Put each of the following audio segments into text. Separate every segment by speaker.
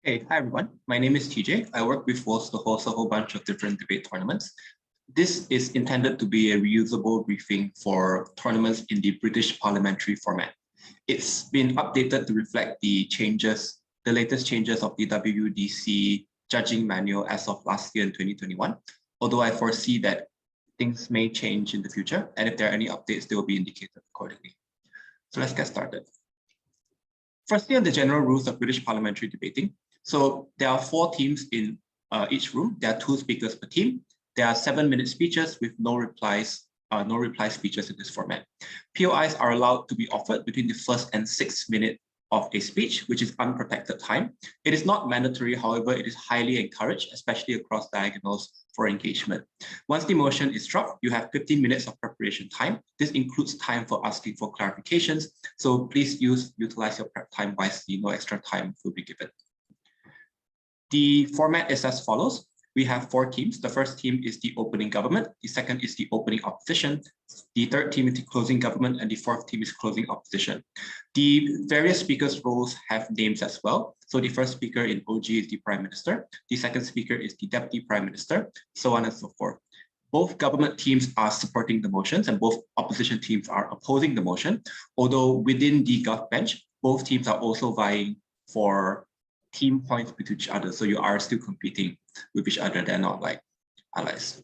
Speaker 1: Hey, hi everyone. My name is TJ. I work with WOS to host a whole bunch of different debate tournaments. This is intended to be a reusable briefing for tournaments in the British Parliamentary format. It's been updated to reflect the latest changes of the WUDC judging manual as of last year in 2021, although I foresee that things may change in the future, and if there are any updates, they will be indicated accordingly. So let's get started. Firstly, on the general rules of British parliamentary debating. So there are 4 teams in each room. There are 2 speakers per team. There are 7-minute speeches with no reply speeches in this format. POIs are allowed to be offered between the first and 6th minute of a speech, which is unprotected time. It is not mandatory, however, it is highly encouraged, especially across diagonals for engagement. Once the motion is dropped, you have 15 minutes of preparation time. This includes time for asking for clarifications, so please utilize your prep time wisely. No extra time will be given. The format is as follows. We have 4 teams. The first team is the opening government. The second is the opening opposition. The third team is the closing government, and the 4th team is closing opposition. The various speakers' roles have names as well. So the first speaker in OG is the Prime Minister. The second speaker is the Deputy Prime Minister, so on and so forth. Both government teams are supporting the motions and both opposition teams are opposing the motion. Although within the Gov bench, both teams are also vying for team points with each other. So you are still competing with each other. They're not like allies.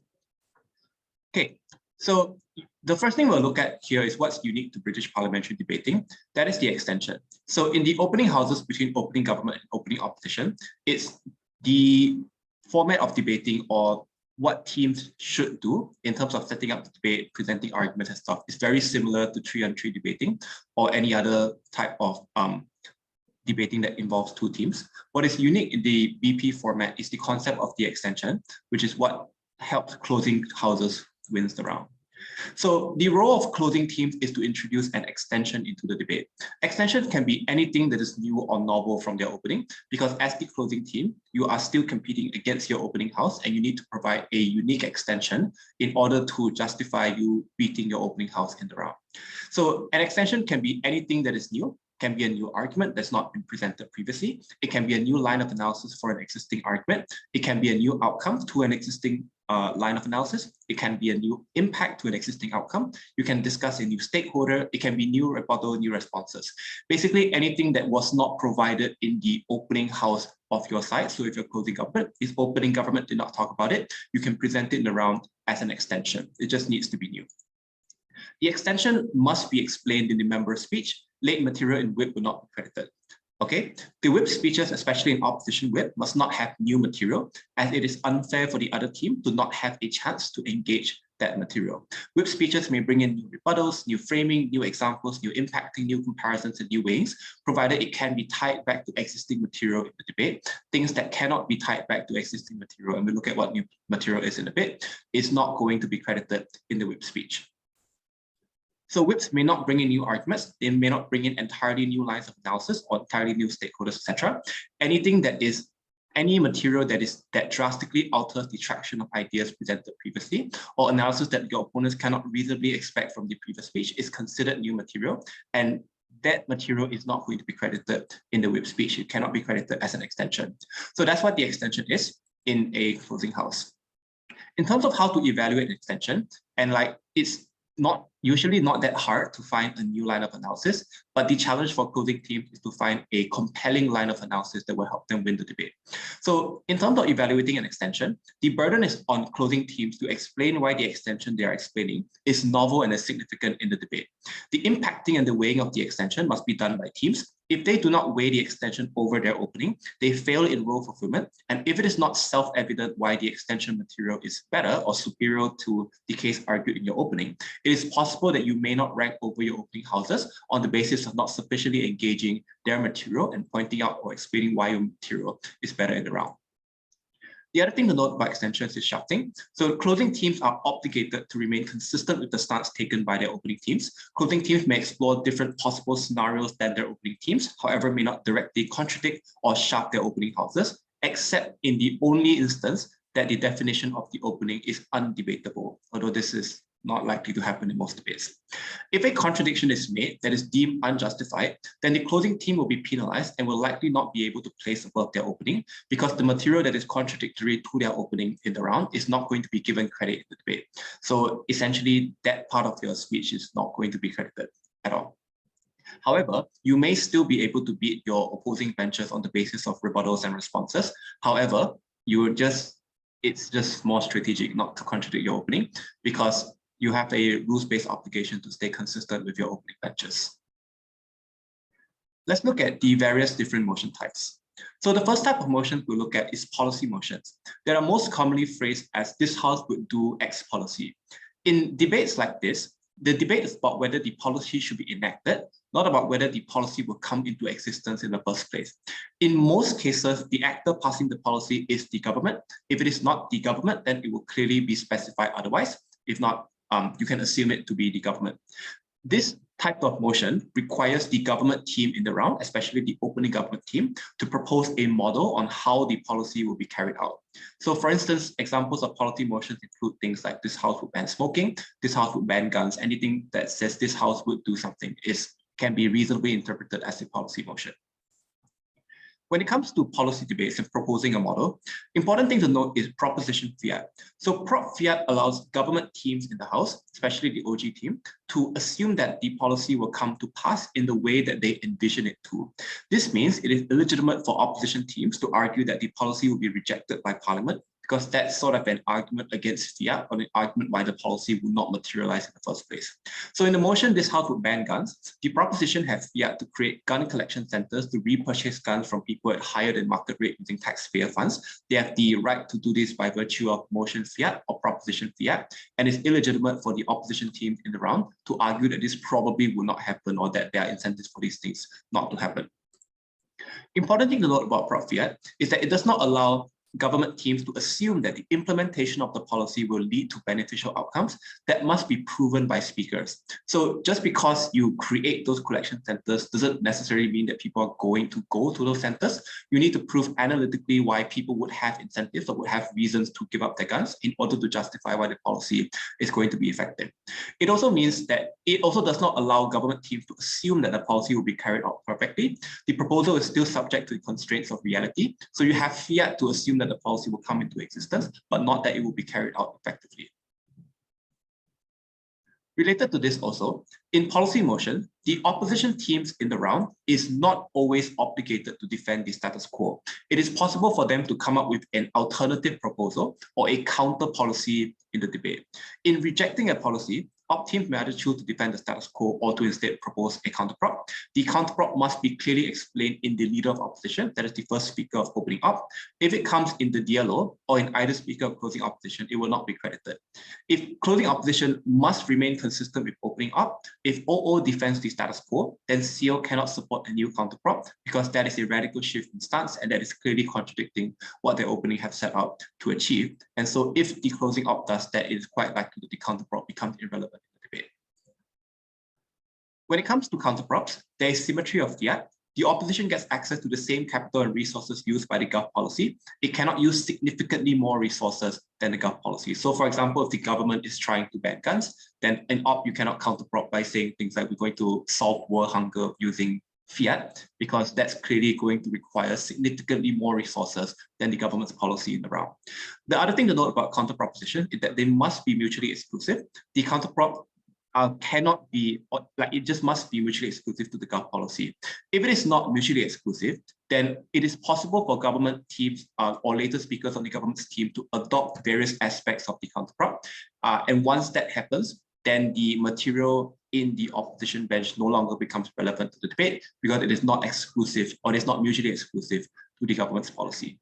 Speaker 1: Okay, so the first thing we'll look at here is what's unique to British parliamentary debating. That is the extension. So in the opening houses between opening government and opening opposition, it's the format of debating or what teams should do in terms of setting up the debate, presenting arguments and stuff is very similar to 3-on-3 debating or any other type of debating that involves 2 teams. What is unique in the BP format is the concept of the extension, which is what helps closing houses wins the round. So the role of closing teams is to introduce an extension into the debate. Extension can be anything that is new or novel from their opening, because as the closing team, you are still competing against your opening house and you need to provide a unique extension in order to justify you beating your opening house in the round. So an extension can be anything that is new, can be a new argument that's not been presented previously. It can be a new line of analysis for an existing argument. It can be a new outcome to an existing line of analysis. It can be a new impact to an existing outcome. You can discuss a new stakeholder. It can be new rebuttal, new responses. Basically anything that was not provided in the opening house of your side. So if you're closing government, if opening government did not talk about it, you can present it in the round as an extension. It just needs to be new. The extension must be explained in the member speech. Late material in whip will not be credited. Okay, the whip speeches, especially in opposition whip, must not have new material, as it is unfair for the other team to not have a chance to engage that material. Whip speeches may bring in new rebuttals, new framing, new examples, new impacting, new comparisons, and new weighings, provided it can be tied back to existing material in the debate. Things that cannot be tied back to existing material, and we'll look at what new material is in a bit, is not going to be credited in the whip speech. So whips may not bring in new arguments, they may not bring in entirely new lines of analysis or entirely new stakeholders, etc. Anything that is any material that drastically alters the traction of ideas presented previously, or analysis that your opponents cannot reasonably expect from the previous speech is considered new material, and that material is not going to be credited in the whip speech. It cannot be credited as an extension. So that's what the extension is in a closing house. In terms of how to evaluate an extension, and it's usually not that hard to find a new line of analysis, but the challenge for closing teams is to find a compelling line of analysis that will help them win the debate. So in terms of evaluating an extension, the burden is on closing teams to explain why the extension they are explaining is novel and is significant in the debate. The impacting and the weighing of the extension must be done by teams. If they do not weigh the extension over their opening, they fail in role fulfillment. And if it is not self-evident why the extension material is better or superior to the case argued in your opening, it is possible that you may not rank over your opening houses on the basis of not sufficiently engaging their material and pointing out or explaining why your material is better in the round. The other thing to note about extensions is shafting. So closing teams are obligated to remain consistent with the stance taken by their opening teams. Closing teams may explore different possible scenarios than their opening teams, however, may not directly contradict or shaft their opening houses, except in the only instance that the definition of the opening is undebatable, although this is not likely to happen in most debates. If a contradiction is made that is deemed unjustified, then the closing team will be penalized and will likely not be able to place above their opening because the material that is contradictory to their opening in the round is not going to be given credit in the debate. So essentially, that part of your speech is not going to be credited at all. However, you may still be able to beat your opposing benches on the basis of rebuttals and responses. However, it's just more strategic not to contradict your opening because you have a rules-based obligation to stay consistent with your opening benches. Let's look at the various different motion types. So the first type of motion we'll look at is policy motions. They are most commonly phrased as this House would do X policy. In debates like this, the debate is about whether the policy should be enacted, not about whether the policy will come into existence in the first place. In most cases, the actor passing the policy is the government. If it is not the government, then it will clearly be specified otherwise. If not, you can assume it to be the government. This type of motion requires the government team in the round, especially the opening government team, to propose a model on how the policy will be carried out. So for instance, examples of policy motions include things like this House would ban smoking, this House would ban guns, anything that says this House would do something can be reasonably interpreted as a policy motion. When it comes to policy debates and proposing a model, important thing to note is proposition fiat. So prop fiat allows government teams in the House, especially the OG team, to assume that the policy will come to pass in the way that they envision it to. This means it is illegitimate for opposition teams to argue that the policy will be rejected by Parliament, because that's sort of an argument against fiat or an argument why the policy will not materialize in the first place. So in the motion, this House would ban guns. The proposition has fiat to create gun collection centers to repurchase guns from people at higher than market rate using taxpayer funds. They have the right to do this by virtue of motion fiat or proposition fiat, and it's illegitimate for the opposition team in the round to argue that this probably will not happen or that there are incentives for these things not to happen. Important thing to note about prop fiat is that it does not allow government teams to assume that the implementation of the policy will lead to beneficial outcomes that must be proven by speakers. So just because you create those collection centers doesn't necessarily mean that people are going to go to those centers. You need to prove analytically why people would have incentives or would have reasons to give up their guns in order to justify why the policy is going to be effective. It also means that it also does not allow government teams to assume that the policy will be carried out perfectly. The proposal is still subject to the constraints of reality. So you have fiat to assume that the policy will come into existence, but not that it will be carried out effectively. Related to this also, in policy motion, the opposition teams in the round is not always obligated to defend the status quo. It is possible for them to come up with an alternative proposal or a counter policy in the debate. In rejecting a policy, op teams may either choose to defend the status quo or to instead propose a counterprop. The counterprop must be clearly explained in the leader of opposition, that is the first speaker of opening up. If it comes in the dialogue or in either speaker of closing opposition, it will not be credited. If closing opposition must remain consistent with opening up, if OO defends the status quo, then CO cannot support a new counterprop because that is a radical shift in stance and that is clearly contradicting what their opening have set out to achieve. And so if the closing op does that, it is quite likely that the counterprop becomes irrelevant in the debate. When it comes to counterprops, there is symmetry of fiat. The opposition gets access to the same capital and resources used by the Gov policy. It cannot use significantly more resources than the Gov policy. So for example, if the government is trying to ban guns, then an op you cannot counterprop by saying things like we're going to solve world hunger using fiat, because that's clearly going to require significantly more resources than the government's policy in the round. The other thing to note about counterproposition is that they must be mutually exclusive. The counterprop cannot be, it just must be mutually exclusive to the Gov policy. If it is not mutually exclusive, then it is possible for government teams or later speakers on the government's team to adopt various aspects of the counterprop. And once that happens, then the material in the opposition bench no longer becomes relevant to the debate because it is not exclusive or it is not mutually exclusive to the government's policy.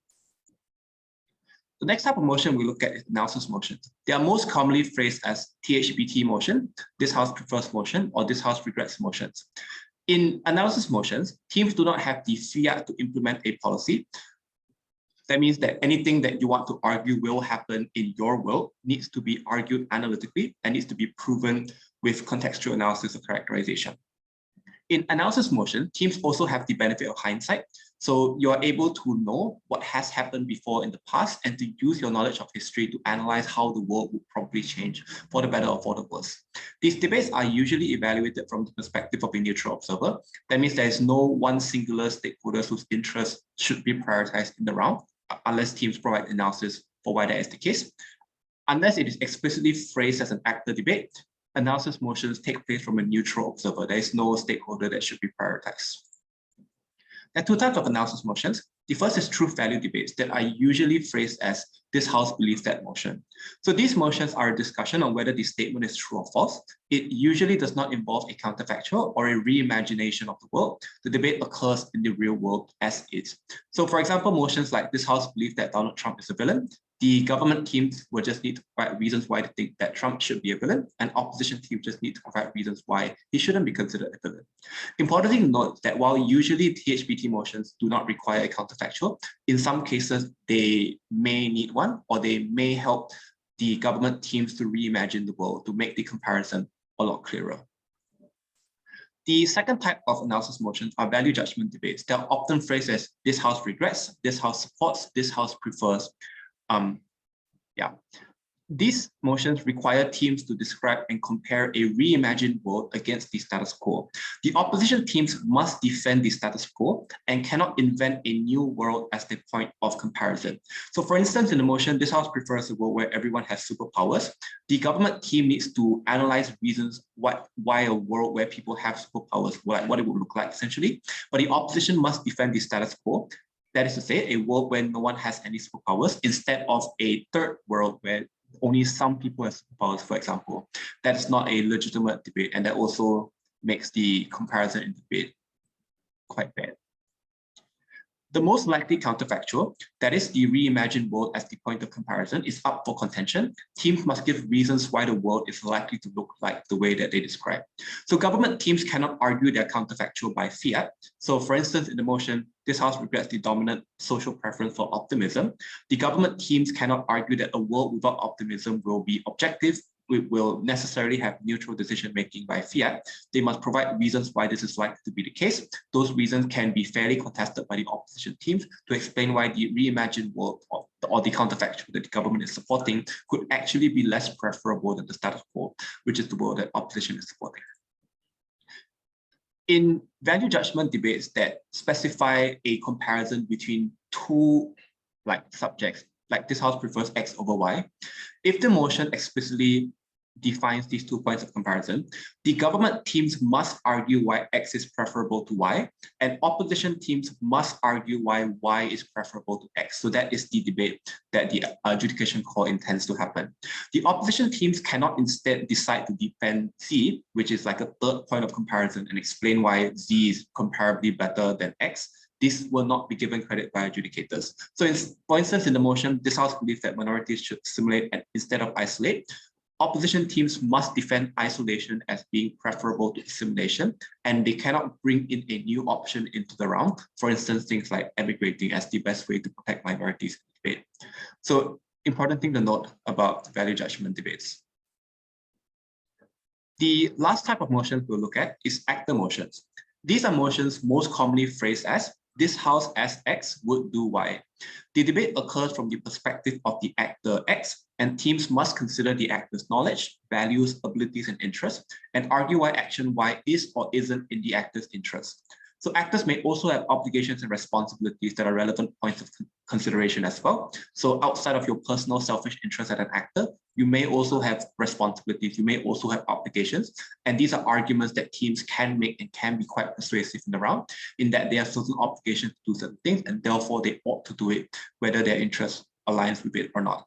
Speaker 1: The next type of motion we look at is analysis motions. They are most commonly phrased as THBT motion, this House prefers motion, or this House regrets motions. In analysis motions, teams do not have the fiat to implement a policy. That means that anything that you want to argue will happen in your world needs to be argued analytically and needs to be proven with contextual analysis or characterization. In analysis motion, teams also have the benefit of hindsight. So you're able to know what has happened before in the past and to use your knowledge of history to analyze how the world would probably change for the better or for the worse. These debates are usually evaluated from the perspective of a neutral observer. That means there is no one singular stakeholder whose interests should be prioritized in the round, unless teams provide analysis for why that is the case. Unless it is explicitly phrased as an actor debate, analysis motions take place from a neutral observer. There is no stakeholder that should be prioritized. There are two types of analysis motions. The first is truth value debates that are usually phrased as this house believes that motion. So these motions are a discussion on whether the statement is true or false. It usually does not involve a counterfactual or a reimagination of the world. The debate occurs in the real world as is. So for example, motions like this house believes that Donald Trump is a villain. The government teams will just need to provide reasons why they think that Trump should be a villain, and opposition teams just need to provide reasons why he shouldn't be considered a villain. Importantly to note that while usually THBT motions do not require a counterfactual, in some cases they may need one, or they may help the government teams to reimagine the world to make the comparison a lot clearer. The second type of analysis motions are value judgment debates. They're often phrased as this house regrets, this house supports, this house prefers. These motions require teams to describe and compare a reimagined world against the status quo. The opposition teams must defend the status quo and cannot invent a new world as the point of comparison. So for instance, in the motion, this house prefers a world where everyone has superpowers. The government team needs to analyze reasons why a world where people have superpowers, what it would look like essentially. But the opposition must defend the status quo. That is to say, a world where no one has any superpowers instead of a third world where only some people have superpowers, for example. That's not a legitimate debate, and that also makes the comparison in debate quite bad. The most likely counterfactual, that is the reimagined world as the point of comparison, is up for contention. Teams must give reasons why the world is likely to look like the way that they describe. So government teams cannot argue their counterfactual by fiat. So for instance, in the motion, this house regrets the dominant social preference for optimism. The government teams cannot argue that a world without optimism will be objective, it will necessarily have neutral decision-making by fiat. They must provide reasons why this is likely to be the case. Those reasons can be fairly contested by the opposition teams to explain why the reimagined world or the counterfactual that the government is supporting could actually be less preferable than the status quo, which is the world that opposition is supporting. In value judgment debates that specify a comparison between two subjects, like this house prefers X over Y, if the motion explicitly defines these 2 points of comparison, the government teams must argue why X is preferable to Y, and opposition teams must argue why Y is preferable to X. So that is the debate that the adjudication call intends to happen. The opposition teams cannot instead decide to defend Z, which is like a third point of comparison, and explain why Z is comparably better than X. This will not be given credit by adjudicators. So for instance, in the motion, this house believes that minorities should assimilate instead of isolate. Opposition teams must defend isolation as being preferable to assimilation, and they cannot bring in a new option into the round. For instance, things like emigrating as the best way to protect minorities in the debate. So important thing to note about value judgment debates. The last type of motion we'll look at is actor motions. These are motions most commonly phrased as this house as X would do Y. The debate occurs from the perspective of the actor X, and teams must consider the actor's knowledge, values, abilities, and interests, and argue why action Y is or isn't in the actor's interest. So actors may also have obligations and responsibilities that are relevant points of consideration as well. So outside of your personal selfish interest as an actor, you may also have responsibilities, you may also have obligations. And these are arguments that teams can make and can be quite persuasive in the round, in that they have certain obligations to do certain things, and therefore they ought to do it, whether their interest aligns with it or not.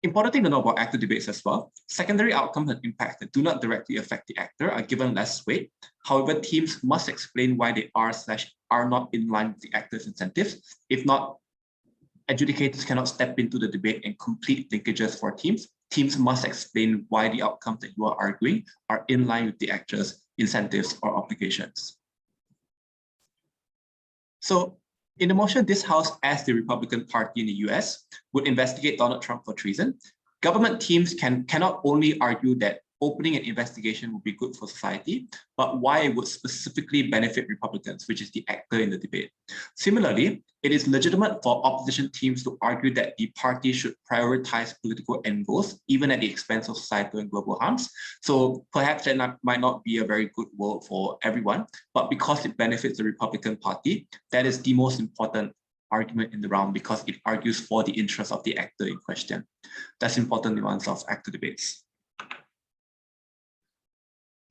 Speaker 1: Important thing to know about actor debates as well, secondary outcomes and impacts that do not directly affect the actor are given less weight. However, teams must explain why they are not in line with the actor's incentives. If not, adjudicators cannot step into the debate and complete linkages for teams. Teams must explain why the outcomes that you are arguing are in line with the actor's incentives or obligations. So, in the motion, this House, as the Republican Party in the US, would investigate Donald Trump for treason. Government teams cannot only argue that opening an investigation would be good for society, but why it would specifically benefit Republicans, which is the actor in the debate. Similarly, it is legitimate for opposition teams to argue that the party should prioritize political end goals, even at the expense of societal and global harms. So perhaps that might not be a very good world for everyone, but because it benefits the Republican Party, that is the most important argument in the round because it argues for the interest of the actor in question. That's important nuance of actor debates.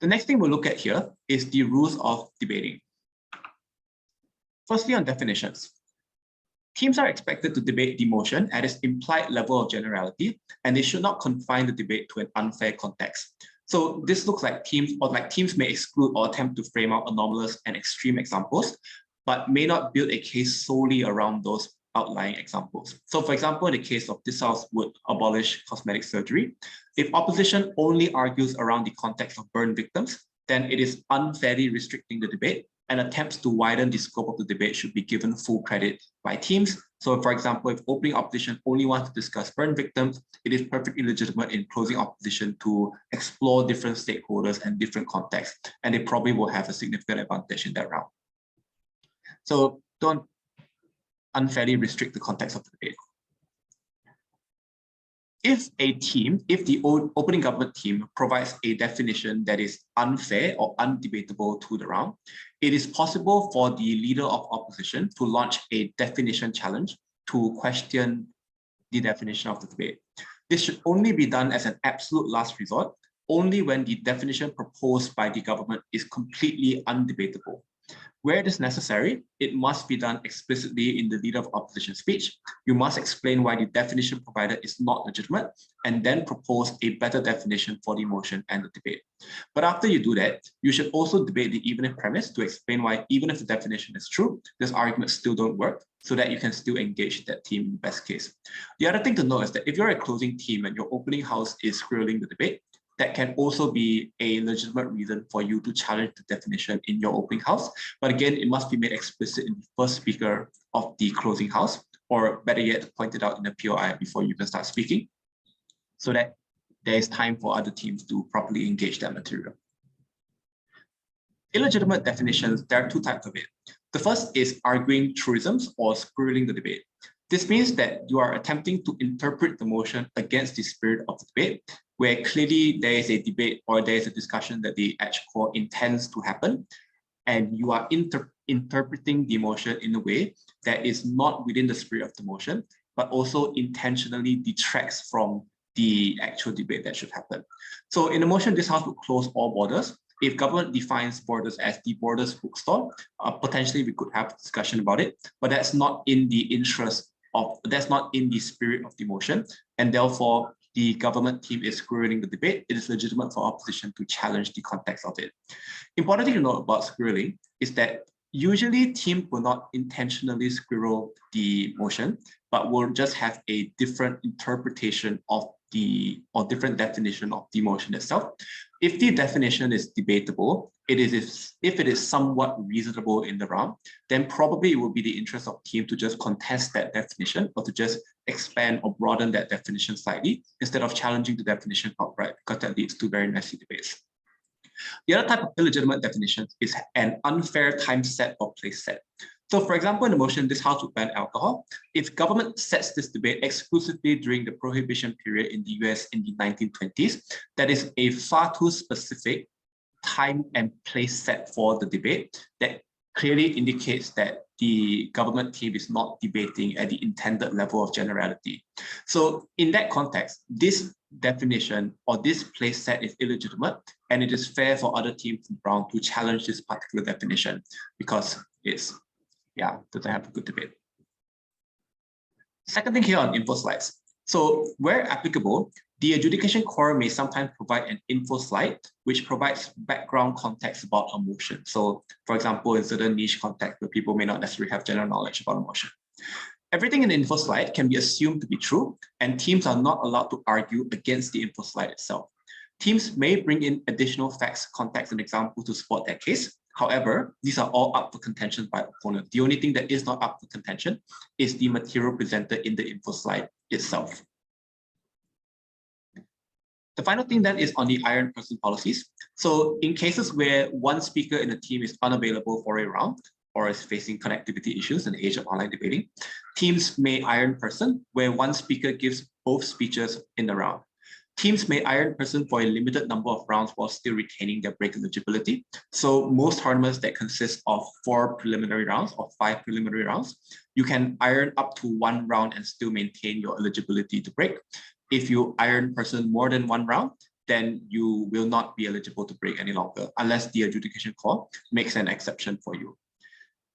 Speaker 1: The next thing we'll look at here is the rules of debating. Firstly, on definitions. Teams are expected to debate the motion at its implied level of generality, and they should not confine the debate to an unfair context. So this looks like teams may exclude or attempt to frame out anomalous and extreme examples, but may not build a case solely around those outlying examples. So for example, in the case of this house would abolish cosmetic surgery, if opposition only argues around the context of burn victims, then it is unfairly restricting the debate, and attempts to widen the scope of the debate should be given full credit by teams. So for example, if opening opposition only wants to discuss burn victims, it is perfectly legitimate in closing opposition to explore different stakeholders and different contexts, and they probably will have a significant advantage in that round. So don't unfairly restrict the context of the debate. If the opening government team provides a definition that is unfair or undebatable to the round, it is possible for the leader of opposition to launch a definition challenge to question the definition of the debate. This should only be done as an absolute last resort, only when the definition proposed by the government is completely undebatable. Where it is necessary, it must be done explicitly in the leader of opposition speech. You must explain why the definition provided is not legitimate, and then propose a better definition for the motion and the debate. But after you do that, you should also debate the even if premise to explain why, even if the definition is true, this argument still don't work, so that you can still engage that team in the best case. The other thing to note is that if you're a closing team and your opening house is squirreling the debate, that can also be a legitimate reason for you to challenge the definition in your opening house. But again, it must be made explicit in the first speaker of the closing house, or better yet, pointed out in the POI before you can start speaking, so that there is time for other teams to properly engage that material. Illegitimate definitions, there are two types of it. The first is arguing truisms or squirreling the debate. This means that you are attempting to interpret the motion against the spirit of the debate, where clearly there is a debate or there is a discussion that the ADJUDICATOR intends to happen, and you are interpreting the motion in a way that is not within the spirit of the motion, but also intentionally detracts from the actual debate that should happen. So in the motion, this house would close all borders. If government defines borders as the borders bookstore, potentially we could have a discussion about it, but that's not in the interest of, that's not in the spirit of the motion, and therefore the government team is squirreling the debate. It is legitimate for opposition to challenge the context of it. Important thing to note about squirreling is that usually teams will not intentionally squirrel the motion, but will just have a different interpretation of the, or different definition of the motion itself. If the definition is debatable, if it is somewhat reasonable in the round, then probably it will be the interest of team to just contest that definition, or to just expand or broaden that definition slightly, instead of challenging the definition outright, because that leads to very messy debates. The other type of illegitimate definition is an unfair time set or place set. So for example, in the motion, this house would ban alcohol. If government sets this debate exclusively during the prohibition period in the US in the 1920s, that is a far too specific time and place set for the debate that clearly indicates that the government team is not debating at the intended level of generality. So in that context, this definition or this place set is illegitimate, and it is fair for other teams in Brown to challenge this particular definition because it's, yeah, doesn't have a good debate. Second thing here on info slides. So where applicable, the adjudication core may sometimes provide an info slide, which provides background context about a motion. So for example, in certain niche context where people may not necessarily have general knowledge about a motion. Everything in the info slide can be assumed to be true, and teams are not allowed to argue against the info slide itself. Teams may bring in additional facts, context, and examples to support their case. However, these are all up for contention by opponent. The only thing that is not up for contention is the material presented in the info slide itself. The final thing then is on the iron person policies. So in cases where one speaker in the team is unavailable for a round or is facing connectivity issues in the age of online debating, teams may iron person where one speaker gives both speeches in the round. Teams may iron person for a limited number of rounds while still retaining their break eligibility. So most tournaments that consist of 4 preliminary rounds or 5 preliminary rounds, you can iron up to 1 round and still maintain your eligibility to break. If you iron person more than 1 round, then you will not be eligible to break any longer unless the adjudication call makes an exception for you.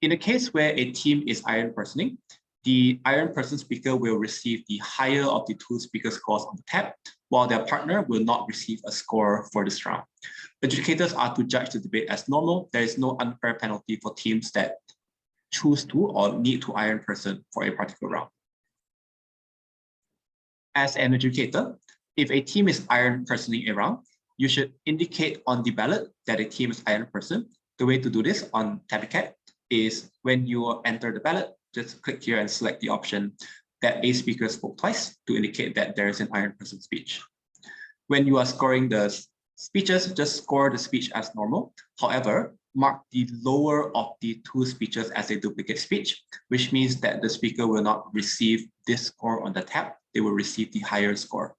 Speaker 1: In a case where a team is iron personing, the iron person speaker will receive the higher of the 2 speaker scores on the tab, while their partner will not receive a score for this round. Adjudicators are to judge the debate as normal. There is no unfair penalty for teams that choose to or need to iron person for a particular round. As an adjudicator, if a team is iron personing a round, you should indicate on the ballot that a team is iron person. The way to do this on Tabicat is when you enter the ballot, just click here and select the option that a speaker spoke twice to indicate that there is an iron person speech. When you are scoring the speeches, just score the speech as normal. However, mark the lower of the 2 speeches as a duplicate speech, which means that the speaker will not receive this score on the tab. They will receive the higher score.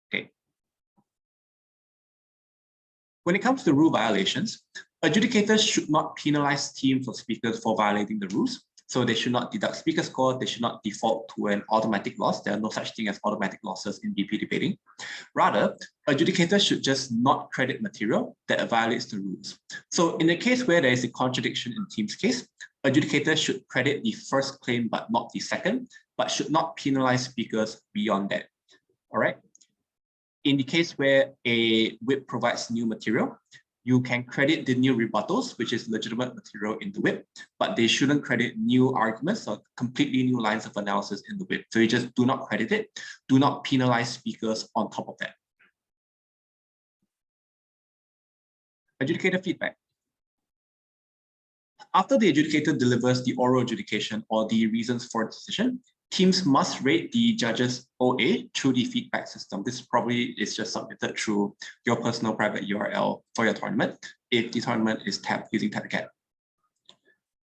Speaker 1: Okay. When it comes to rule violations, adjudicators should not penalize teams or speakers for violating the rules. So they should not deduct speaker score. They should not default to an automatic loss. There are no such thing as automatic losses in BP debating. Rather, adjudicators should just not credit material that violates the rules. So in the case where there is a contradiction in team's case, adjudicators should credit the first claim but not the second, but should not penalize speakers beyond that. All right. In the case where a whip provides new material, you can credit the new rebuttals, which is legitimate material in the whip, but they shouldn't credit new arguments or completely new lines of analysis in the whip. So you just do not credit it. Do not penalize speakers on top of that. Adjudicator feedback. After the adjudicator delivers the oral adjudication or the reasons for the decision, teams must rate the judge's OA through the feedback system. This probably is just submitted through your personal private URL for your tournament if the tournament is tapped using Tabicat.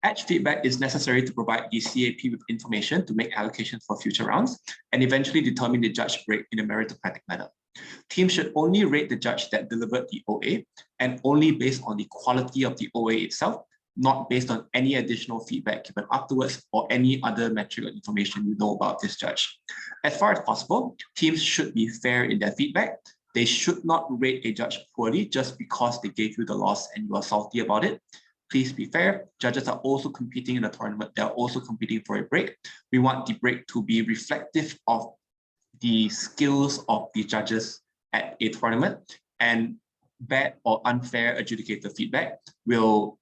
Speaker 1: Edge feedback is necessary to provide the CAP with information to make allocations for future rounds and eventually determine the judge break in a meritocratic manner. Teams should only rate the judge that delivered the OA and only based on the quality of the OA itself, not based on any additional feedback given afterwards or any other metric or information you know about this judge. As far as possible, teams should be fair in their feedback. They should not rate a judge poorly just because they gave you the loss and you are salty about it. Please be fair. Judges are also competing in the tournament. They're also competing for a break. We want the break to be reflective of the skills of the judges at a tournament, and bad or unfair adjudicator feedback will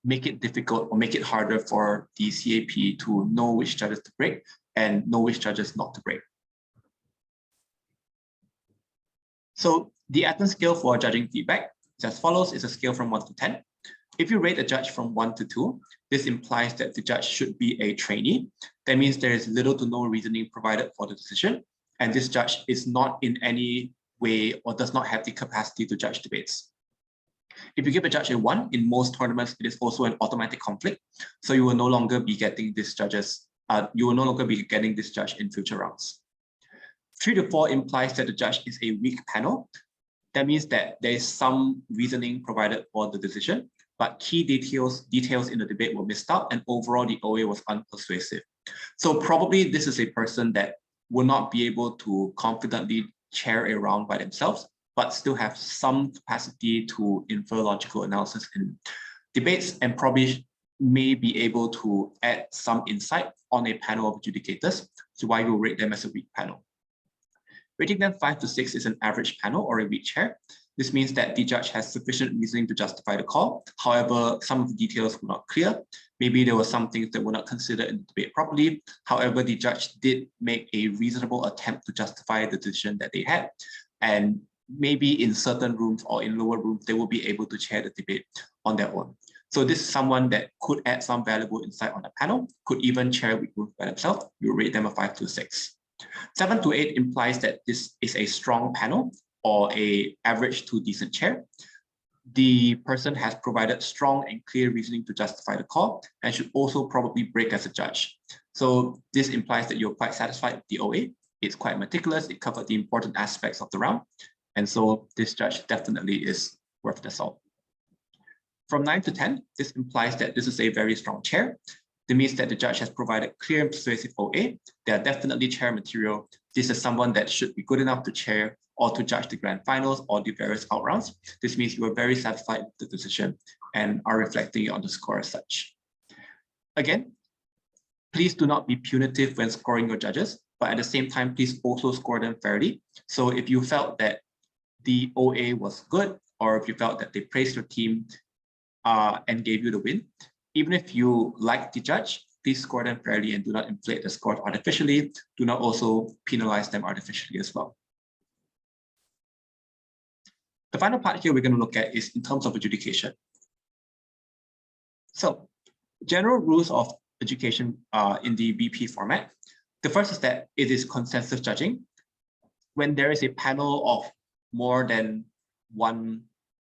Speaker 1: make it difficult or make it harder for the CAP to know which judges to break and know which judges not to break. So the Athens scale for judging feedback is as follows. It's a scale from 1 to 10. If you rate a judge from 1 to 2, this implies that the judge should be a trainee. That means there is little to no reasoning provided for the decision, and this judge is not in any way or does not have the capacity to judge debates. If you give a judge a 1, in most tournaments, it is also an automatic conflict. So you will no longer be getting this judges, this judge in future rounds. 3 to 4 implies that the judge is a weak panel. That means that there is some reasoning provided for the decision, but key details in the debate were missed out and overall the OA was unpersuasive. So probably this is a person that will not be able to confidently chair a round by themselves, but still have some capacity to infer logical analysis in debates and probably may be able to add some insight on a panel of adjudicators. So why we'll rate them as a weak panel. Rating them 5 to 6 is an average panel or a weak chair. This means that the judge has sufficient reasoning to justify the call. However, some of the details were not clear. Maybe there were some things that were not considered in the debate properly. However, the judge did make a reasonable attempt to justify the decision that they had. And maybe in certain rooms or in lower rooms, they will be able to chair the debate on their own. So this is someone that could add some valuable insight on the panel, could even chair weak rooms by themselves. We'll rate them a 5 to 6. 7 to 8 implies that this is a strong panel or a average to decent chair. The person has provided strong and clear reasoning to justify the call and should also probably break as a judge. So this implies that you're quite satisfied with the OA. It's quite meticulous. It covered the important aspects of the round. And so this judge definitely is worth the salt. From 9 to 10, this implies that this is a very strong chair. That means that the judge has provided clear and persuasive OA. They are definitely chair material. This is someone that should be good enough to chair or to judge the grand finals or the various out rounds. This means you are very satisfied with the decision and are reflecting it on the score as such. Again, please do not be punitive when scoring your judges, but at the same time, please also score them fairly. So if you felt that the OA was good, or if you felt that they praised your team and gave you the win, even if you like the judge, please score them fairly and do not inflate the score artificially. Do not also penalize them artificially as well. The final part here we're going to look at is in terms of adjudication. So, general rules of adjudication in the BP format. The first is that it is consensus judging. When there is a panel of more than one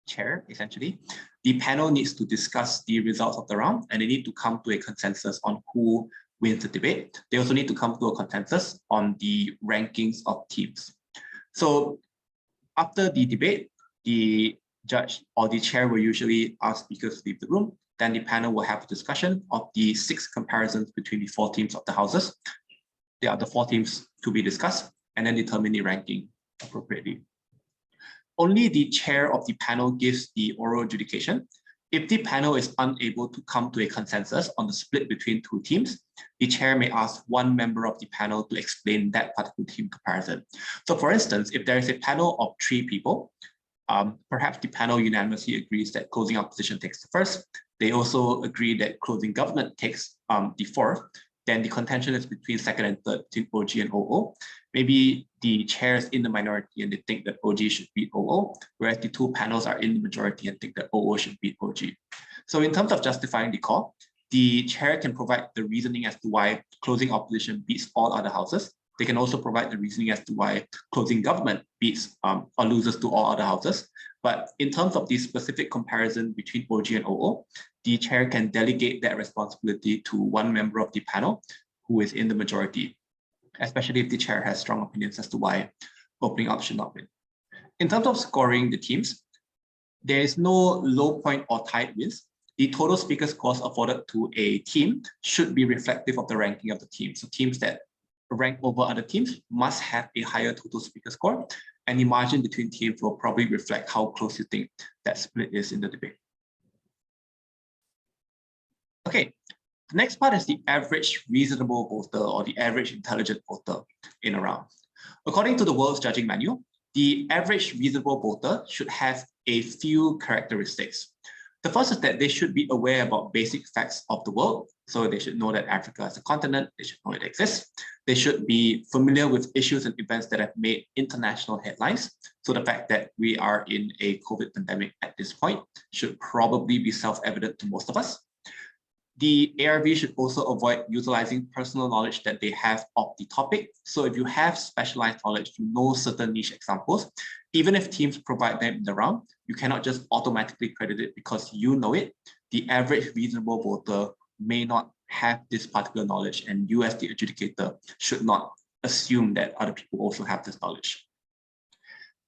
Speaker 1: chair, essentially, the panel needs to discuss the results of the round and they need to come to a consensus on who wins the debate. They also need to come to a consensus on the rankings of teams. So after the debate, the judge or the chair will usually ask speakers to leave the room. Then the panel will have a discussion of the 6 comparisons between the 4 teams of the houses. There are the 4 teams to be discussed and then determine the ranking appropriately. Only the chair of the panel gives the oral adjudication. If the panel is unable to come to a consensus on the split between 2 teams, the chair may ask one member of the panel to explain that particular team comparison. So for instance, if there is a panel of 3 people, perhaps the panel unanimously agrees that closing opposition takes the first. They also agree that closing government takes the fourth. Then the contention is between second and third, between OG and OO. Maybe the chair is in the minority and they think that OG should beat OO, whereas the 2 panels are in the majority and think that OO should beat OG. So in terms of justifying the call, the chair can provide the reasoning as to why closing opposition beats all other houses. They can also provide the reasoning as to why closing government beats or loses to all other houses. But in terms of the specific comparison between OG and OO, the chair can delegate that responsibility to one member of the panel who is in the majority, especially if the chair has strong opinions as to why opening up should not win. In terms of scoring the teams, there is no low point or tied wins. The total speaker scores afforded to a team should be reflective of the ranking of the team. So teams that rank over other teams must have a higher total speaker score, and the margin between teams will probably reflect how close you think that split is in the debate. Okay, the next part is the average reasonable voter or the average intelligent voter in a round. According to the World's Judging Manual, the average reasonable voter should have a few characteristics. The first is that they should be aware about basic facts of the world. So they should know that Africa is a continent, they should know it exists. They should be familiar with issues and events that have made international headlines. So the fact that we are in a COVID pandemic at this point should probably be self-evident to most of us. The ARV should also avoid utilizing personal knowledge that they have of the topic. So if you have specialized knowledge, you know certain niche examples, even if teams provide them in the round, you cannot just automatically credit it because you know it. The average reasonable voter may not have this particular knowledge, and you as the adjudicator should not assume that other people also have this knowledge.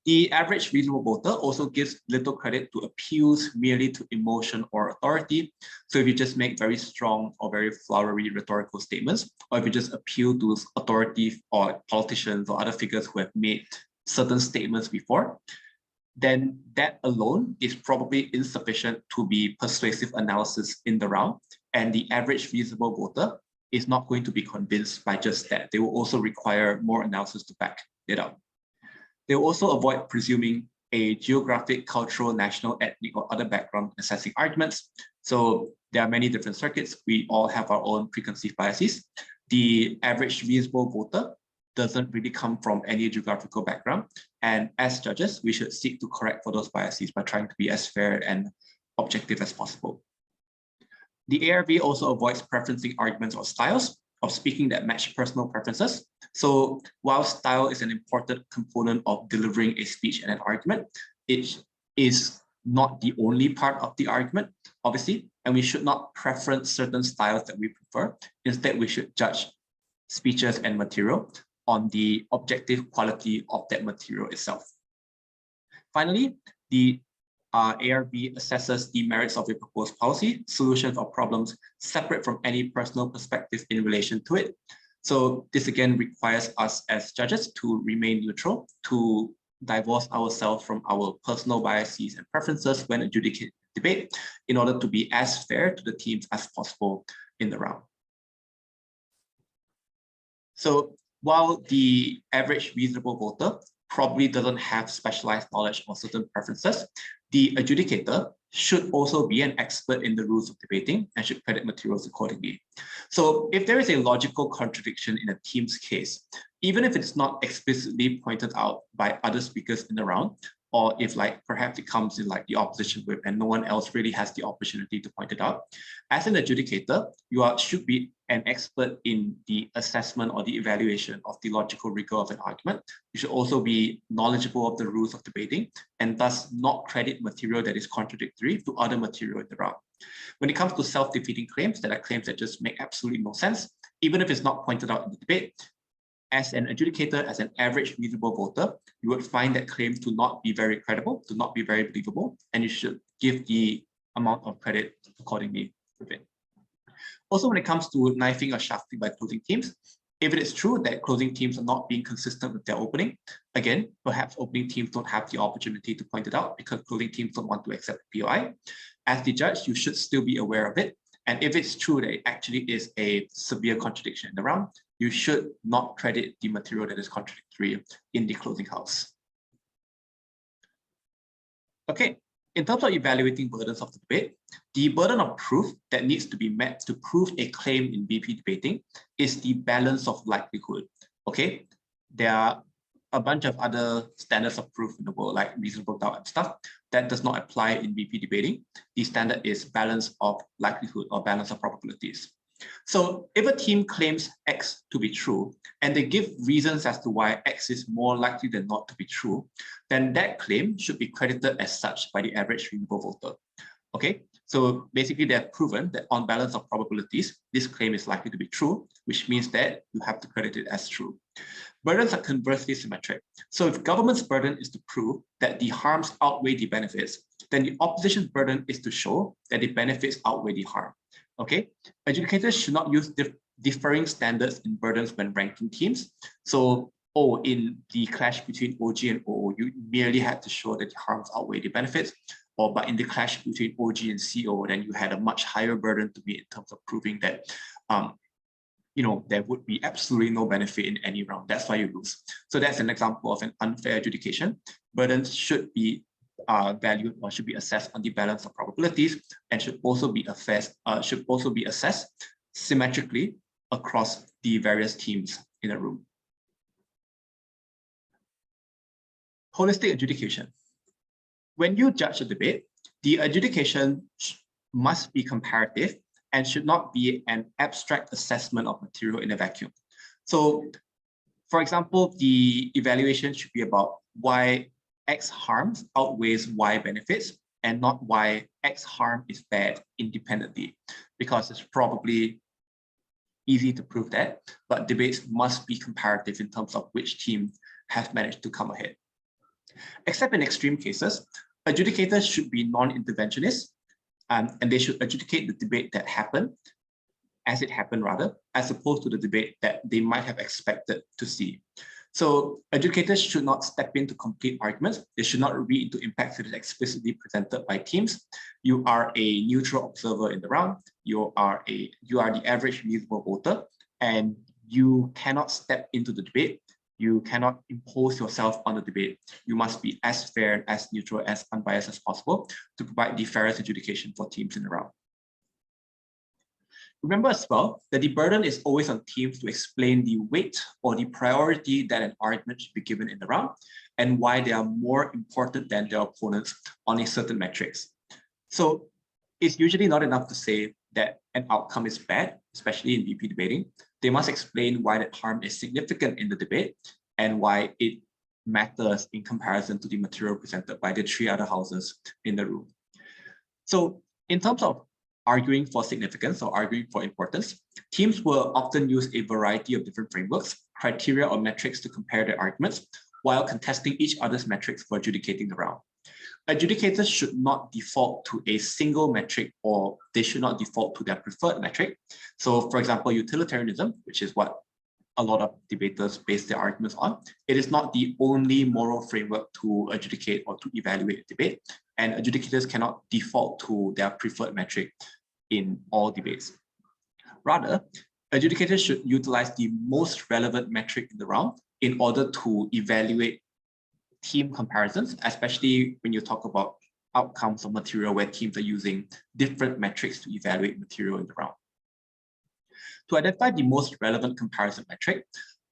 Speaker 1: The average reasonable voter also gives little credit to appeals merely to emotion or authority. So if you just make very strong or very flowery rhetorical statements, or if you just appeal to authority or politicians or other figures who have made certain statements before, then that alone is probably insufficient to be persuasive analysis in the round. And the average reasonable voter is not going to be convinced by just that. They will also require more analysis to back it up. They will also avoid presuming a geographic, cultural, national, ethnic, or other background assessing arguments. So there are many different circuits. We all have our own preconceived biases. The average reasonable voter doesn't really come from any geographical background. And as judges, we should seek to correct for those biases by trying to be as fair and objective as possible. The ARV also avoids preferencing arguments or styles. of speaking that match personal preferences. So while style is an important component of delivering a speech and an argument, it is not the only part of the argument, obviously, and we should not preference certain styles that we prefer. Instead, we should judge speeches and material on the objective quality of that material itself. Finally, the ARB assesses the merits of a proposed policy, solutions, or problems separate from any personal perspective in relation to it. So this again requires us as judges to remain neutral, to divorce ourselves from our personal biases and preferences when adjudicating debate in order to be as fair to the teams as possible in the round. So while the average reasonable voter probably doesn't have specialized knowledge or certain preferences, the adjudicator should also be an expert in the rules of debating and should credit materials accordingly. So if there is a logical contradiction in a team's case, even if it's not explicitly pointed out by other speakers in the round, or if like perhaps it comes in like the opposition whip and no one else really has the opportunity to point it out, as an adjudicator, you should be an expert in the assessment or the evaluation of the logical rigor of an argument. You should also be knowledgeable of the rules of debating and thus not credit material that is contradictory to other material in the round. When it comes to self-defeating claims, that are claims that just make absolutely no sense, even if it's not pointed out in the debate, as an adjudicator, as an average reasonable voter, you would find that claim to not be very credible, to not be very believable, and you should give the amount of credit accordingly with it. Also, when it comes to knifing or shafting by closing teams, if it is true that closing teams are not being consistent with their opening, again, perhaps opening teams don't have the opportunity to point it out because closing teams don't want to accept the POI. As the judge, you should still be aware of it. And if it's true that it actually is a severe contradiction in the round, you should not credit the material that is contradictory in the closing house. Okay, in terms of evaluating burdens of the debate, the burden of proof that needs to be met to prove a claim in BP debating is the balance of likelihood. Okay, there are a bunch of other standards of proof in the world, like reasonable doubt and stuff, that does not apply in BP debating. The standard is balance of likelihood or balance of probabilities. So if a team claims X to be true, and they give reasons as to why X is more likely than not to be true, then that claim should be credited as such by the average reasonable voter. Okay, so basically they've proven that on balance of probabilities, this claim is likely to be true, which means that you have to credit it as true. Burdens are conversely symmetric. So if government's burden is to prove that the harms outweigh the benefits, then the opposition's burden is to show that the benefits outweigh the harm. Okay, adjudicators should not use differing standards in burdens when ranking teams. So, in the clash between OG and OO, you merely had to show that the harms outweigh the benefits, but in the clash between OG and CO, then you had a much higher burden to meet in terms of proving that, there would be absolutely no benefit in any round. That's why you lose. So that's an example of an unfair adjudication. Burdens should be valued or should be assessed on the balance of probabilities and should also be assessed symmetrically across the various teams in a room. Holistic adjudication. When you judge a debate, the adjudication must be comparative and should not be an abstract assessment of material in a vacuum. So, for example, the evaluation should be about why X harms outweighs Y benefits and not why X harm is bad independently, because it's probably easy to prove that, but debates must be comparative in terms of which team has managed to come ahead. Except in extreme cases, adjudicators should be non-interventionists and they should adjudicate the debate that happened, as it happened rather, as opposed to the debate that they might have expected to see. So adjudicators should not step into complete arguments. They should not read into impacts that is explicitly presented by teams. You are a neutral observer in the round. You are the average reasonable voter, and you cannot step into the debate. You cannot impose yourself on the debate. You must be as fair, as neutral, as unbiased as possible to provide the fairest adjudication for teams in the round. Remember as well that the burden is always on teams to explain the weight or the priority that an argument should be given in the round and why they are more important than their opponents on a certain metrics. So it's usually not enough to say that an outcome is bad, especially in VP debating, they must explain why that harm is significant in the debate and why it matters in comparison to the material presented by the 3 other houses in the room. So in terms of arguing for significance or arguing for importance, teams will often use a variety of different frameworks, criteria, or metrics to compare their arguments while contesting each other's metrics for adjudicating the round. Adjudicators should not default to a single metric, or they should not default to their preferred metric. So for example, utilitarianism, which is what a lot of debaters base their arguments on, it is not the only moral framework to adjudicate or to evaluate a debate, and adjudicators cannot default to their preferred metric in all debates. Rather, adjudicators should utilize the most relevant metric in the round in order to evaluate team comparisons, especially when you talk about outcomes of material where teams are using different metrics to evaluate material in the round. To identify the most relevant comparison metric,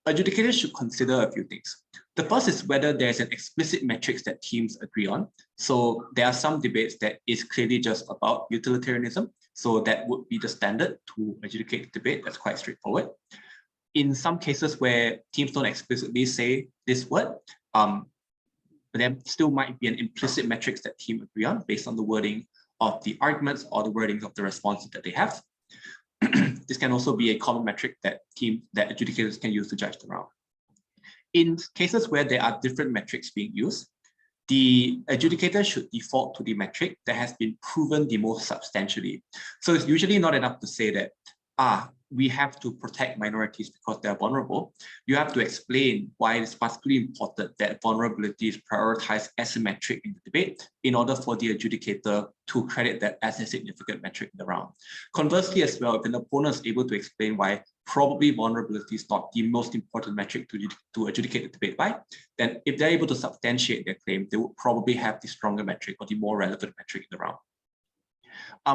Speaker 1: adjudicators should consider a few things. The first is whether there's an explicit metrics that teams agree on. So there are some debates that is clearly just about utilitarianism. So that would be the standard to adjudicate the debate. That's quite straightforward. In some cases where teams don't explicitly say this word, but there still might be an implicit metrics that teams agree on based on the wording of the arguments or the wordings of the responses that they have. This can also be a common metric that adjudicators can use to judge the round. In cases where there are different metrics being used, the adjudicator should default to the metric that has been proven the most substantially. So it's usually not enough to say that, we have to protect minorities because they're vulnerable. You have to explain why it's particularly important that vulnerability is prioritized as a metric in the debate in order for the adjudicator to credit that as a significant metric in the round. Conversely as well, if an opponent is able to explain why probably vulnerability is not the most important metric to adjudicate the debate by, then if they're able to substantiate their claim, they would probably have the stronger metric or the more relevant metric in the round.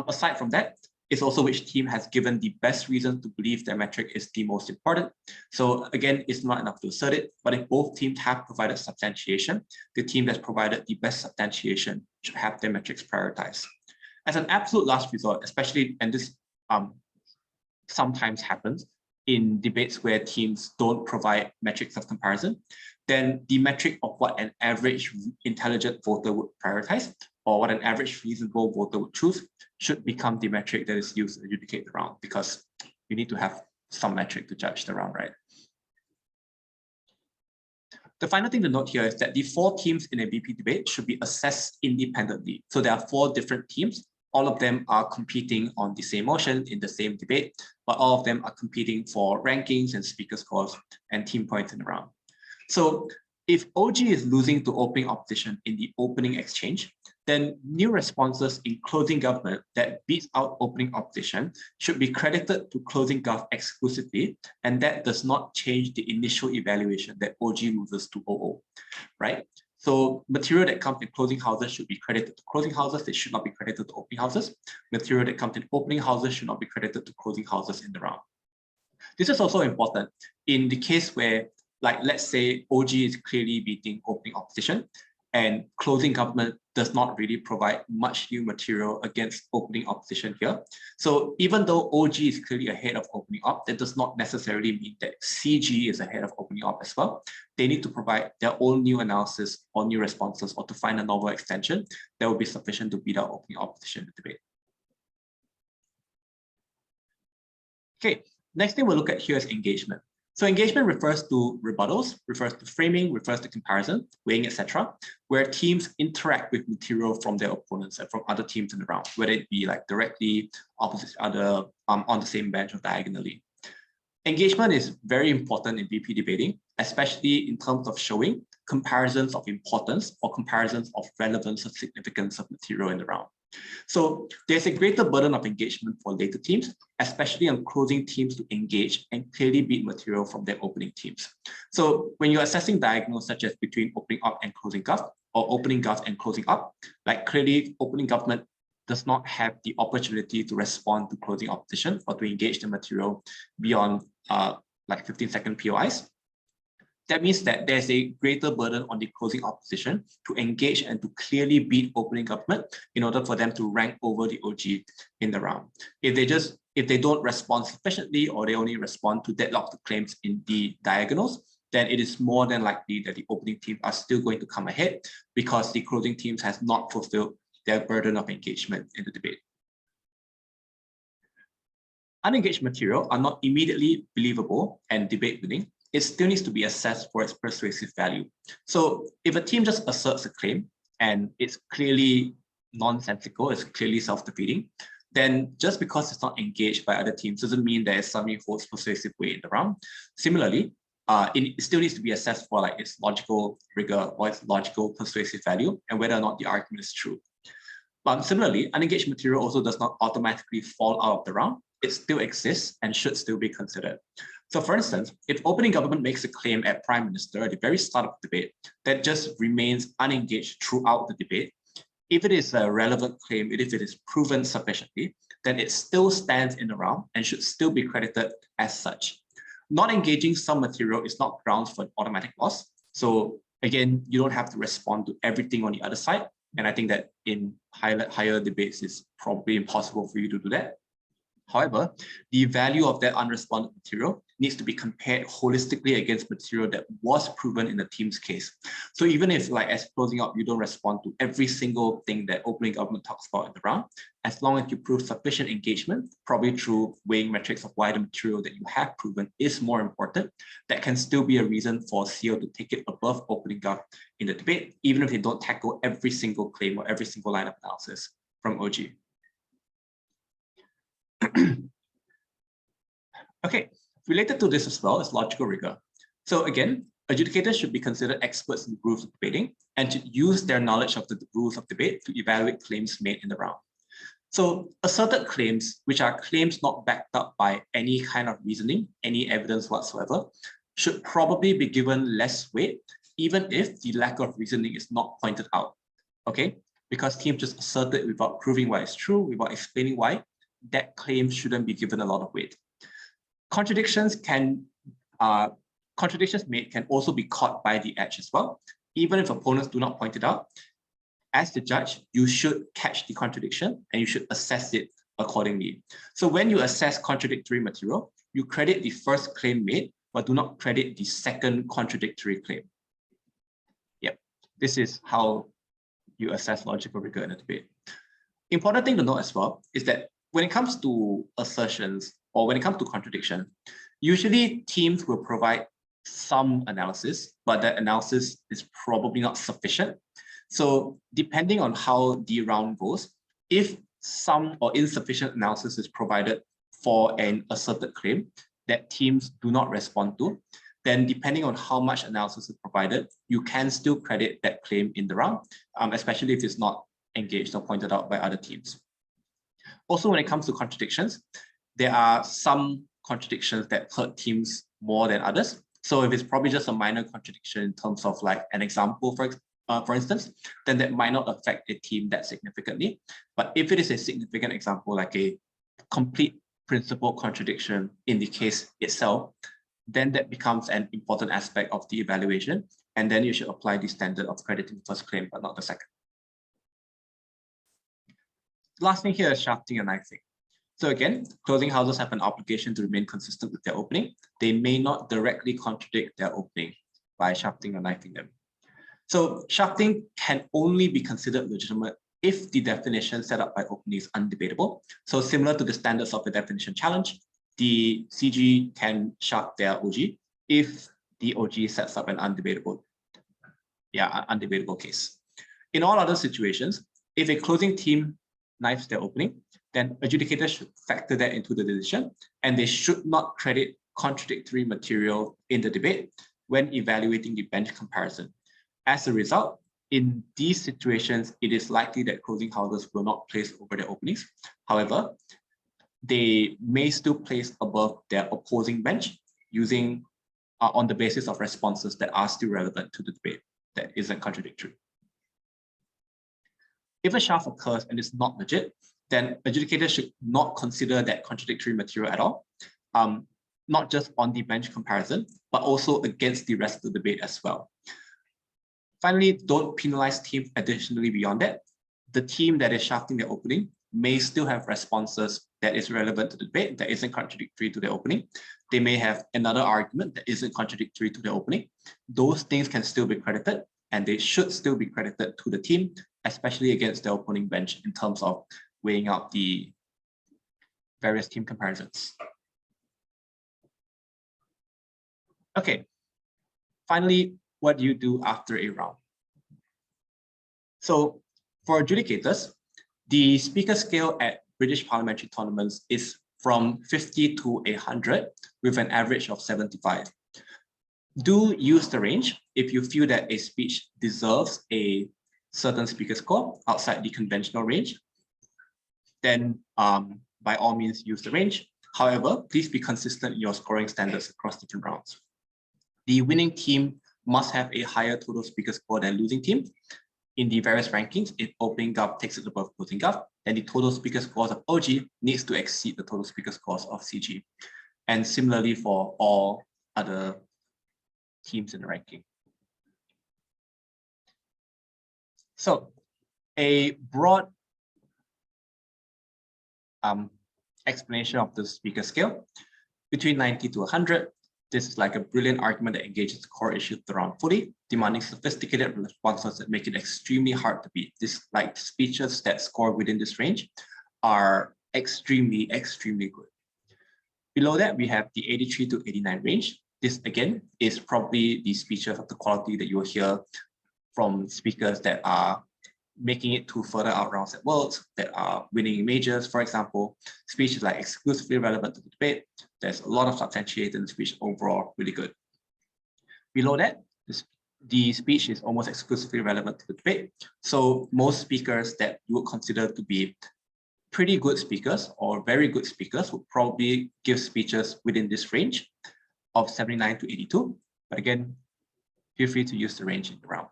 Speaker 1: Aside from that, it's also which team has given the best reason to believe their metric is the most important. So again, it's not enough to assert it, but if both teams have provided substantiation, the team that's provided the best substantiation should have their metrics prioritized. As an absolute last resort, especially, and this sometimes happens in debates where teams don't provide metrics of comparison, then the metric of what an average intelligent voter would prioritize or what an average reasonable voter would choose should become the metric that is used to adjudicate the round, because you need to have some metric to judge the round, right? The final thing to note here is that the 4 teams in a VP debate should be assessed independently. So there are 4 different teams. All of them are competing on the same motion in the same debate, but all of them are competing for rankings and speaker scores and team points in the round. So if OG is losing to opening opposition in the opening exchange, then new responses in closing government that beats out opening opposition should be credited to closing gov exclusively, and that does not change the initial evaluation that OG loses to OO, right? So material that comes in closing houses should be credited to closing houses. It should not be credited to opening houses. Material that comes in opening houses should not be credited to closing houses in the round. This is also important in the case where, like, let's say OG is clearly beating opening opposition and closing government does not really provide much new material against opening opposition here. So even though OG is clearly ahead of opening op, that does not necessarily mean that CG is ahead of opening op as well. They need to provide their own new analysis or new responses or to find a novel extension that will be sufficient to beat out opening opposition in the debate. Okay, next thing we'll look at here is engagement. So engagement refers to rebuttals, refers to framing, refers to comparison, weighing, etc., where teams interact with material from their opponents and from other teams in the round, whether it be like directly, opposite other, on the same bench or diagonally. Engagement is very important in VP debating, especially in terms of showing comparisons of importance or comparisons of relevance or significance of material in the round. So there's a greater burden of engagement for later teams, especially on closing teams to engage and clearly beat material from their opening teams. So when you're assessing diagonals such as between opening up and closing gov, or opening gov and closing up, like clearly opening government does not have the opportunity to respond to closing opposition or to engage the material beyond like 15-second POIs. That means that there's a greater burden on the closing opposition to engage and to clearly beat opening government in order for them to rank over the OG in the round. If they don't respond sufficiently, or they only respond to deadlocked claims in the diagonals, then it is more than likely that the opening team are still going to come ahead because the closing teams has not fulfilled their burden of engagement in the debate. Unengaged material are not immediately believable and debate winning. It still needs to be assessed for its persuasive value. So if a team just asserts a claim and it's clearly nonsensical, it's clearly self-defeating, then just because it's not engaged by other teams doesn't mean that it suddenly holds persuasive weight in the round. Similarly, it still needs to be assessed for like its logical rigor or its logical persuasive value and whether or not the argument is true. But similarly, unengaged material also does not automatically fall out of the round. It still exists and should still be considered. So for instance, if opening government makes a claim at Prime Minister at the very start of the debate that just remains unengaged throughout the debate, if it is a relevant claim, if it is proven sufficiently, then it still stands in the round and should still be credited as such. Not engaging some material is not grounds for an automatic loss. So again, you don't have to respond to everything on the other side. And I think that in higher debates, it's probably impossible for you to do that. However, the value of that unresponded material needs to be compared holistically against material that was proven in the team's case. So even if, like, as closing up, you don't respond to every single thing that opening government talks about in the round, as long as you prove sufficient engagement, probably through weighing metrics of why the material that you have proven is more important, that can still be a reason for CO to take it above opening gov in the debate, even if they don't tackle every single claim or every single line of analysis from OG. Okay, related to this as well is logical rigor. So again, adjudicators should be considered experts in the rules of debating and should use their knowledge of the rules of debate to evaluate claims made in the round. So asserted claims, which are claims not backed up by any kind of reasoning, any evidence whatsoever, should probably be given less weight, even if the lack of reasoning is not pointed out. Okay, because teams just assert it without proving why it's true, without explaining why, that claim shouldn't be given a lot of weight. Contradictions made can also be caught by the edge as well. Even if opponents do not point it out, as the judge, you should catch the contradiction and you should assess it accordingly. So when you assess contradictory material, you credit the first claim made, but do not credit the second contradictory claim. Yep, this is how you assess logical rigor in a debate. Important thing to note as well is that when it comes to assertions or when it comes to contradiction, usually teams will provide some analysis, but that analysis is probably not sufficient. So depending on how the round goes, if some or insufficient analysis is provided for an asserted claim that teams do not respond to, then depending on how much analysis is provided, you can still credit that claim in the round, especially if it's not engaged or pointed out by other teams. Also, when it comes to contradictions, there are some contradictions that hurt teams more than others. So if it's probably just a minor contradiction in terms of like an example, for instance, then that might not affect a team that significantly. But if it is a significant example, like a complete principle contradiction in the case itself, then that becomes an important aspect of the evaluation. And then you should apply the standard of crediting the first claim, but not the second. Last thing here is shafting and knifing. So again, closing houses have an obligation to remain consistent with their opening. They may not directly contradict their opening by shafting or knifing them. So shafting can only be considered legitimate if the definition set up by opening is undebatable. So similar to the standards of the definition challenge, the CG can shaft their OG if the OG sets up an undebatable case. In all other situations, if a closing team knifes their opening, then adjudicators should factor that into the decision, and they should not credit contradictory material in the debate when evaluating the bench comparison. As a result, in these situations, it is likely that closing houses will not place over their openings. However, they may still place above their opposing bench using on the basis of responses that are still relevant to the debate, that isn't contradictory. If a shaft occurs and is not legit, then adjudicators should not consider that contradictory material at all. not just on the bench comparison, but also against the rest of the debate as well. Finally, don't penalize teams additionally beyond that. The team that is shafting their opening may still have responses that is relevant to the debate, that isn't contradictory to their opening. They may have another argument that isn't contradictory to their opening. Those things can still be credited, and they should still be credited to the team, especially against their opponent bench in terms of weighing out the various team comparisons. Okay, finally, what do you do after a round? So for adjudicators, the speaker scale at British parliamentary tournaments is from 50 to 100 with an average of 75. Do use the range if you feel that a speech deserves a certain speaker score outside the conventional range. Then by all means use the range. However, please be consistent in your scoring standards across different rounds. The winning team must have a higher total speaker score than losing team. In the various rankings, if opening gov takes it above closing gov, then the total speaker scores of OG needs to exceed the total speaker scores of CG. And similarly for all other teams in the ranking. So a broad explanation of the speaker scale, between 90 to 100, this is like a brilliant argument that engages the core issue of the round fully, demanding sophisticated responses that make it extremely hard to beat. This, like speeches that score within this range are extremely, extremely good. Below that, we have the 83 to 89 range. This again is probably the speeches of the quality that you will hear from speakers that are making it to further out rounds at Worlds, that are winning majors, for example. Speeches like exclusively relevant to the debate. There's a lot of substantiated in the speech, overall really good. Below that, the speech is almost exclusively relevant to the debate. So most speakers that you would consider to be pretty good speakers or very good speakers would probably give speeches within this range of 79 to 82. But again, feel free to use the range in the round.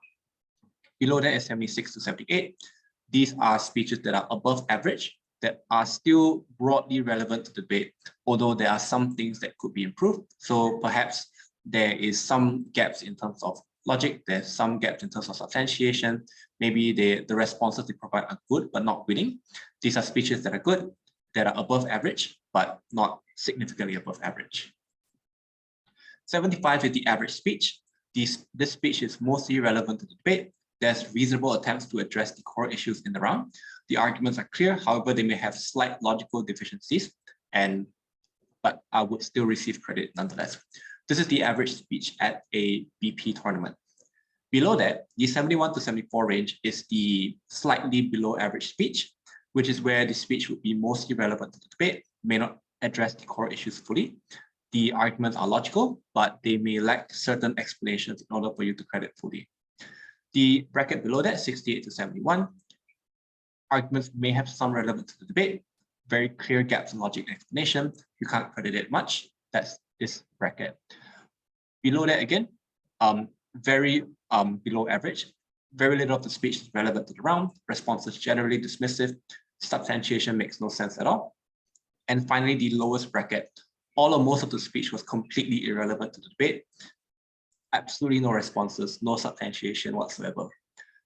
Speaker 1: Below that is 76 to 78. These are speeches that are above average, that are still broadly relevant to the debate, although there are some things that could be improved. So perhaps there is some gaps in terms of logic, there's some gaps in terms of substantiation. Maybe the responses they provide are good, but not winning. These are speeches that are good, that are above average, but not significantly above average. 75 is the average speech. This speech is mostly relevant to the debate. There's reasonable attempts to address the core issues in the round. The arguments are clear, however, they may have slight logical deficiencies, but I would still receive credit nonetheless. This is the average speech at a BP tournament. Below that, the 71 to 74 range is the slightly below average speech, which is where the speech would be mostly relevant to the debate, may not address the core issues fully. The arguments are logical, but they may lack certain explanations in order for you to credit fully. The bracket below that, 68 to 71, arguments may have some relevance to the debate, very clear gaps in logic and explanation. You can't credit it much. That's this bracket. Below that again, very below average. Very little of the speech is relevant to the round. Responses generally dismissive. Substantiation makes no sense at all. And finally, the lowest bracket. All or most of the speech was completely irrelevant to the debate. Absolutely no responses, no substantiation whatsoever.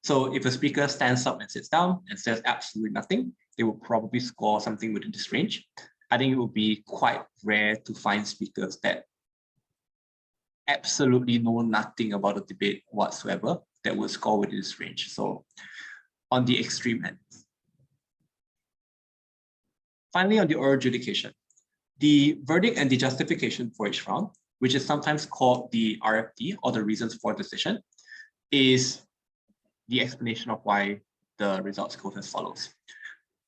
Speaker 1: So if a speaker stands up and sits down and says absolutely nothing, they will probably score something within this range. I think it would be quite rare to find speakers that absolutely know nothing about the debate whatsoever that would score within this range. So on the extreme end. Finally, on the oral adjudication, the verdict and the justification for each round, which is sometimes called the RFD or the reasons for decision, is the explanation of why the results go as follows.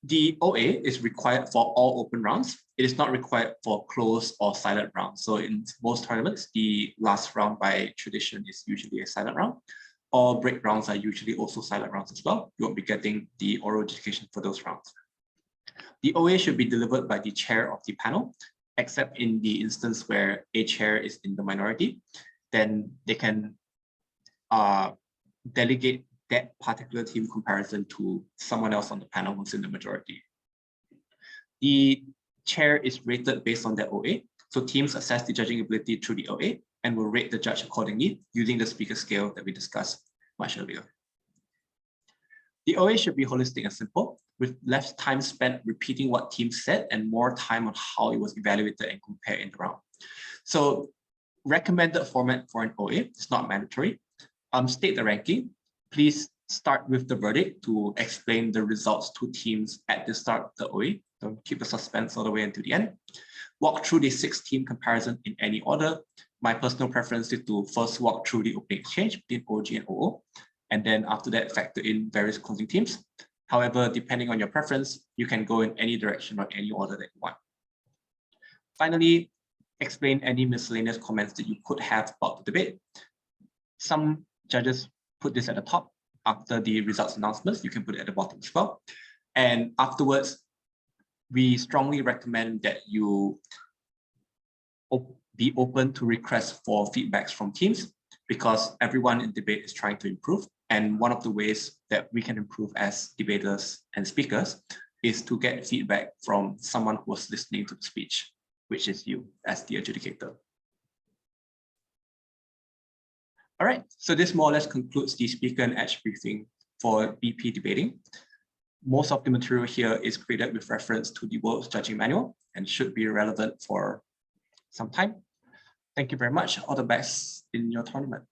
Speaker 1: The OA is required for all open rounds. It is not required for closed or silent rounds. So in most tournaments, the last round by tradition is usually a silent round. All break rounds are usually also silent rounds as well. You won't be getting the oral adjudication for those rounds. The OA should be delivered by the chair of the panel, except in the instance where a chair is in the minority, then they can delegate that particular team comparison to someone else on the panel who's in the majority. The chair is rated based on that OA. So teams assess the judging ability through the OA and will rate the judge accordingly using the speaker scale that we discussed much earlier. The OA should be holistic and simple, with less time spent repeating what teams said and more time on how it was evaluated and compared in the round. So recommended format for an OA is not mandatory. State the ranking. Please start with the verdict to explain the results to teams at the start of the OA. Don't keep the suspense all the way until the end. Walk through the 6-team comparison in any order. My personal preference is to first walk through the opening exchange between OG and OO, and then after that factor in various closing teams. However, depending on your preference, you can go in any direction or any order that you want. Finally, explain any miscellaneous comments that you could have about the debate. Some judges put this at the top. After the results announcements, you can put it at the bottom as well. And afterwards, we strongly recommend that you be open to requests for feedbacks from teams, because everyone in debate is trying to improve. And one of the ways that we can improve as debaters and speakers is to get feedback from someone who was listening to the speech, which is you as the adjudicator. All right, so this more or less concludes the speaker and edge briefing for BP debating. Most of the material here is created with reference to the World's Judging Manual and should be relevant for some time. Thank you very much. All the best in your tournament.